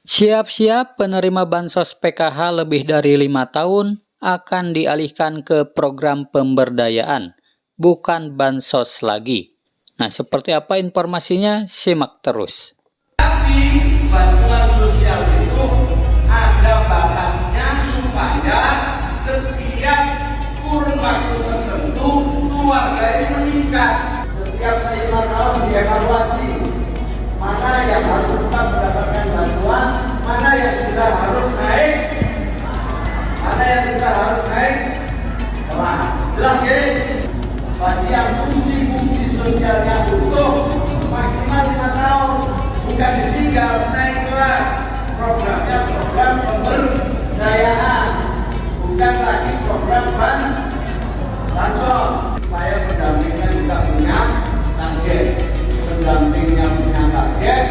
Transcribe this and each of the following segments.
Siap-siap penerima Bansos PKH lebih dari 5 tahun akan dialihkan ke program pemberdayaan, bukan Bansos lagi. Nah, seperti apa informasinya? Simak terus. Tapi bantuan sosial itu ada batasnya supaya setiap kurun waktu tertentu keluarga ini meningkat. Setiap 5 tahun dievaluasi mana yang harus tetap mendapatkan bantuan, mana yang sudah harus naik, jelas ya. Bagi yang fungsi-fungsi sosialnya utuh maksimal 5 tahun, bukan ditinggal naik kelas. Programnya program pemberdayaan, bukan lagi program bansos. Supaya pendampingnya juga punya target, pendampingnya punya target,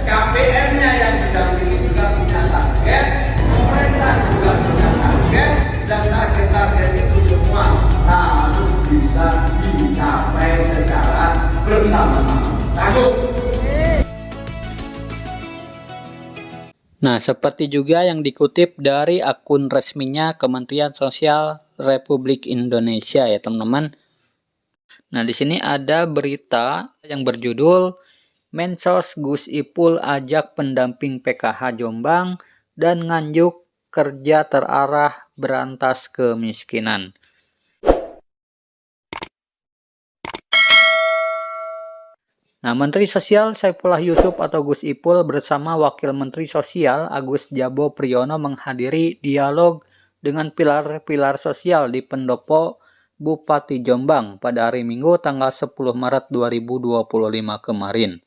KPM-nya yang mendampingi juga punya target, pemerintah juga punya target, dan target-target itu semua harus bisa dicapai secara bersama-sama. Sanggup? Nah, seperti juga yang dikutip dari akun resminya Kementerian Sosial Republik Indonesia ya, teman-teman. Nah, di sini ada berita yang berjudul Mensos Gus Ipul ajak pendamping PKH Jombang dan Nganjuk kerja terarah berantas kemiskinan. Nah, Menteri Sosial Saifullah Yusuf atau Gus Ipul bersama Wakil Menteri Sosial Agus Jabo Priyono menghadiri dialog dengan pilar-pilar sosial di Pendopo Bupati Jombang pada hari Minggu tanggal 10 Maret 2025 kemarin.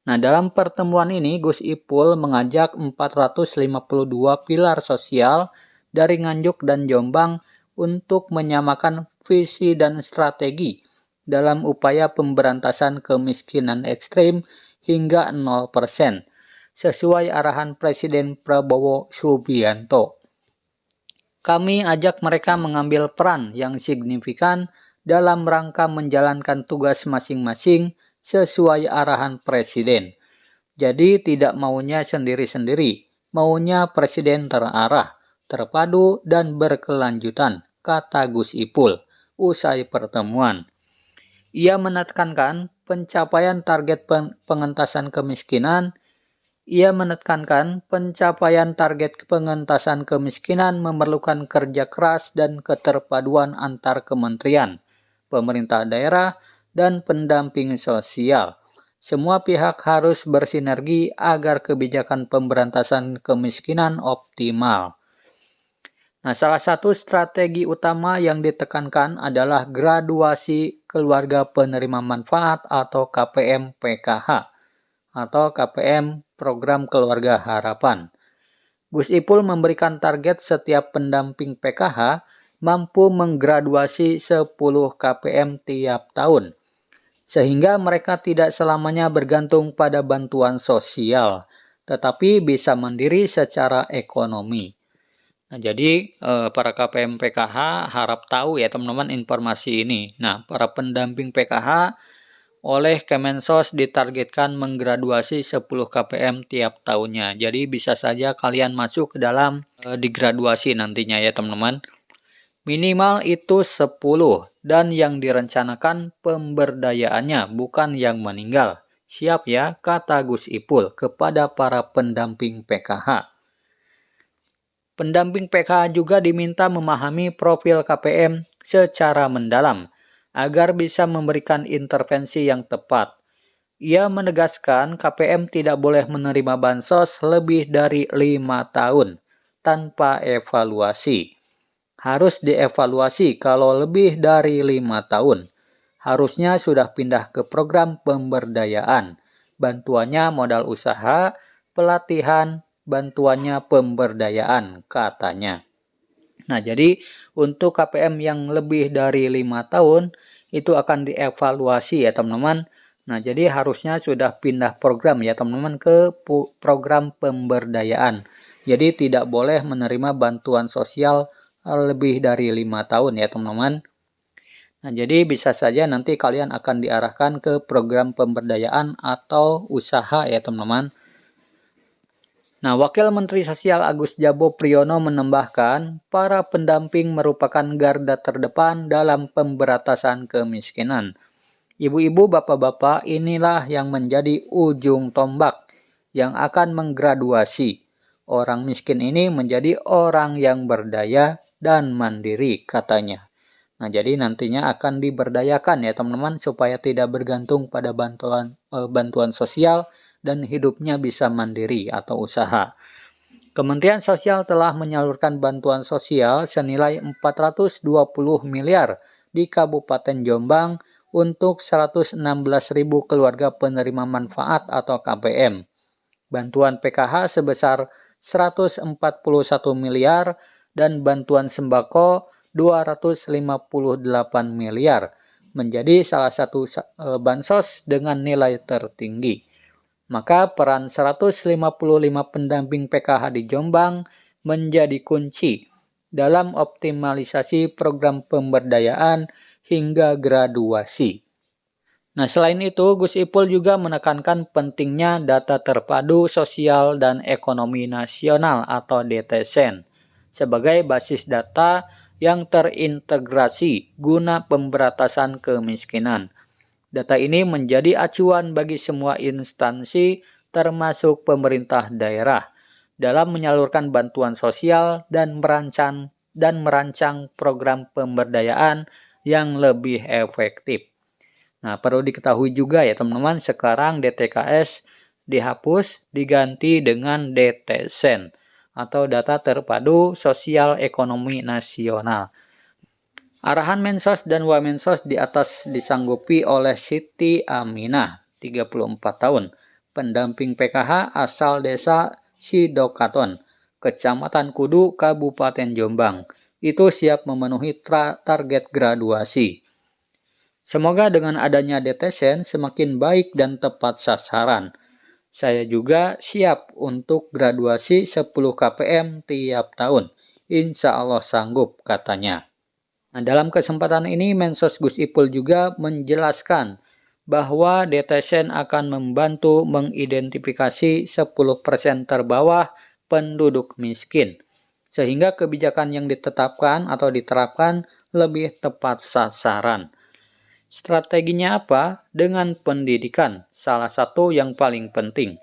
Nah, dalam pertemuan ini Gus Ipul mengajak 452 pilar sosial dari Nganjuk dan Jombang untuk menyamakan visi dan strategi dalam upaya pemberantasan kemiskinan ekstrim hingga 0% sesuai arahan Presiden Prabowo Subianto. Kami ajak mereka mengambil peran yang signifikan dalam rangka menjalankan tugas masing-masing sesuai arahan Presiden. Jadi tidak maunya sendiri-sendiri, maunya Presiden terarah, terpadu, dan berkelanjutan, kata Gus Ipul usai pertemuan. Ia menekankan pencapaian target pengentasan kemiskinan. Ia menekankan pencapaian target pengentasan kemiskinan memerlukan kerja keras dan keterpaduan antar kementerian, pemerintah daerah, dan pendamping sosial. Semua pihak harus bersinergi agar kebijakan pemberantasan kemiskinan optimal. Nah, salah satu strategi utama yang ditekankan adalah graduasi keluarga penerima manfaat atau KPM PKH atau KPM Program Keluarga Harapan. Gus Ipul memberikan target setiap pendamping PKH mampu menggraduasi 10 KPM tiap tahun, sehingga mereka tidak selamanya bergantung pada bantuan sosial, tetapi bisa mandiri secara ekonomi. Nah, jadi para KPM PKH harap tahu ya teman-teman informasi ini. Nah, para pendamping PKH oleh Kemensos ditargetkan menggraduasi 10 KPM tiap tahunnya. Jadi bisa saja kalian masuk ke dalam digraduasi nantinya ya teman-teman. Minimal itu 10 dan yang direncanakan pemberdayaannya bukan yang meninggal. Siap ya, kata Gus Ipul kepada para pendamping PKH. Pendamping PKH juga diminta memahami profil KPM secara mendalam agar bisa memberikan intervensi yang tepat. Ia menegaskan KPM tidak boleh menerima bansos lebih dari 5 tahun tanpa evaluasi. Harus dievaluasi kalau lebih dari 5 tahun. Harusnya sudah pindah ke program pemberdayaan. Bantuannya modal usaha, pelatihan, bantuannya pemberdayaan, katanya. Nah, jadi untuk KPM yang lebih dari 5 tahun, itu akan dievaluasi ya teman-teman. Nah, jadi harusnya sudah pindah program ya teman-teman ke program pemberdayaan. Jadi tidak boleh menerima bantuan sosial lebih dari 5 tahun ya teman-teman. Nah, jadi bisa saja nanti kalian akan diarahkan ke program pemberdayaan atau usaha ya teman-teman. Nah, Wakil Menteri Sosial Agus Jabo Priyono menambahkan, para pendamping merupakan garda terdepan dalam pemberantasan kemiskinan. Ibu-ibu, bapak-bapak, inilah yang menjadi ujung tombak yang akan menggraduasi orang miskin ini menjadi orang yang berdaya dan mandiri, katanya. Nah, jadi nantinya akan diberdayakan ya teman-teman supaya tidak bergantung pada bantuan sosial dan hidupnya bisa mandiri atau usaha. Kementerian Sosial telah menyalurkan bantuan sosial senilai 420 miliar di Kabupaten Jombang untuk 116.000 keluarga penerima manfaat atau KPM. Bantuan PKH sebesar 141 miliar dan bantuan sembako 258 miliar menjadi salah satu bansos dengan nilai tertinggi. Maka peran 155 pendamping PKH di Jombang menjadi kunci dalam optimalisasi program pemberdayaan hingga graduasi. Nah, selain itu, Gus Ipul juga menekankan pentingnya data terpadu sosial dan ekonomi nasional atau DTSEN sebagai basis data yang terintegrasi guna pemberantasan kemiskinan. Data ini menjadi acuan bagi semua instansi termasuk pemerintah daerah dalam menyalurkan bantuan sosial dan merancang program pemberdayaan yang lebih efektif. Nah, perlu diketahui juga ya teman-teman, sekarang DTKS dihapus diganti dengan DTSEN atau Data Terpadu Sosial Ekonomi Nasional. Arahan Mensos dan Wamensos di atas disanggupi oleh Siti Aminah, 34 tahun, pendamping PKH asal desa Sidokaton, Kecamatan Kudu, Kabupaten Jombang. Itu siap memenuhi target graduasi. Semoga dengan adanya DTSEN semakin baik dan tepat sasaran. Saya juga siap untuk graduasi 10 KPM tiap tahun. Insya Allah sanggup, katanya. Nah, dalam kesempatan ini Mensos Gus Ipul juga menjelaskan bahwa DTSEN akan membantu mengidentifikasi 10% terbawah penduduk miskin, sehingga kebijakan yang ditetapkan atau diterapkan lebih tepat sasaran. Strateginya apa? Dengan pendidikan, salah satu yang paling penting.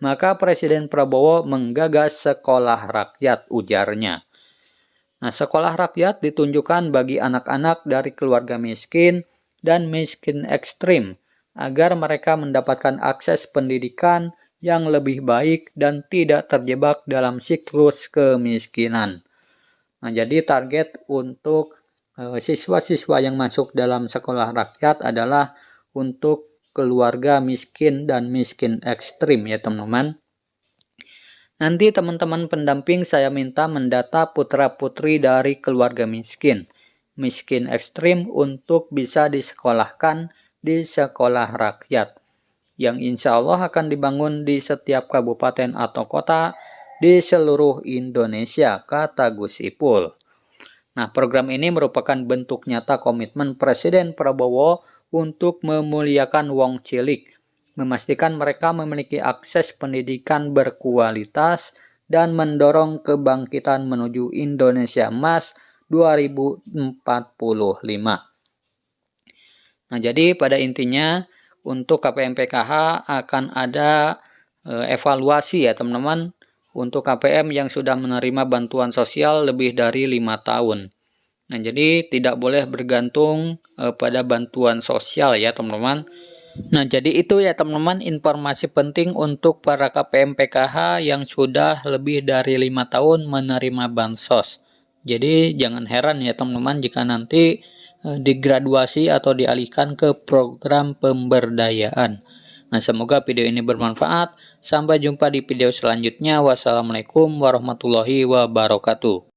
Maka Presiden Prabowo menggagas sekolah rakyat, ujarnya. Nah, sekolah rakyat ditunjukkan bagi anak-anak dari keluarga miskin dan miskin ekstrim, agar mereka mendapatkan akses pendidikan yang lebih baik dan tidak terjebak dalam siklus kemiskinan. Nah, jadi target untuk siswa-siswa yang masuk dalam sekolah rakyat adalah untuk keluarga miskin dan miskin ekstrim ya teman-teman. Nanti teman-teman pendamping saya minta mendata putra-putri dari keluarga miskin ekstrim untuk bisa disekolahkan di sekolah rakyat yang insya Allah akan dibangun di setiap kabupaten atau kota di seluruh Indonesia, kata Gus Ipul. Nah, program ini merupakan bentuk nyata komitmen Presiden Prabowo untuk memuliakan wong cilik, memastikan mereka memiliki akses pendidikan berkualitas, dan mendorong kebangkitan menuju Indonesia Emas 2045. Nah, jadi pada intinya untuk KPM PKH akan ada evaluasi ya teman-teman, untuk KPM yang sudah menerima bantuan sosial lebih dari 5 tahun. Nah, jadi tidak boleh bergantung pada bantuan sosial ya teman-teman. Nah, jadi itu ya teman-teman informasi penting untuk para KPM PKH yang sudah lebih dari 5 tahun menerima bansos. Jadi jangan heran ya teman-teman jika nanti digraduasi atau dialihkan ke program pemberdayaan. Nah, semoga video ini bermanfaat. Sampai jumpa di video selanjutnya. Wassalamualaikum warahmatullahi wabarakatuh.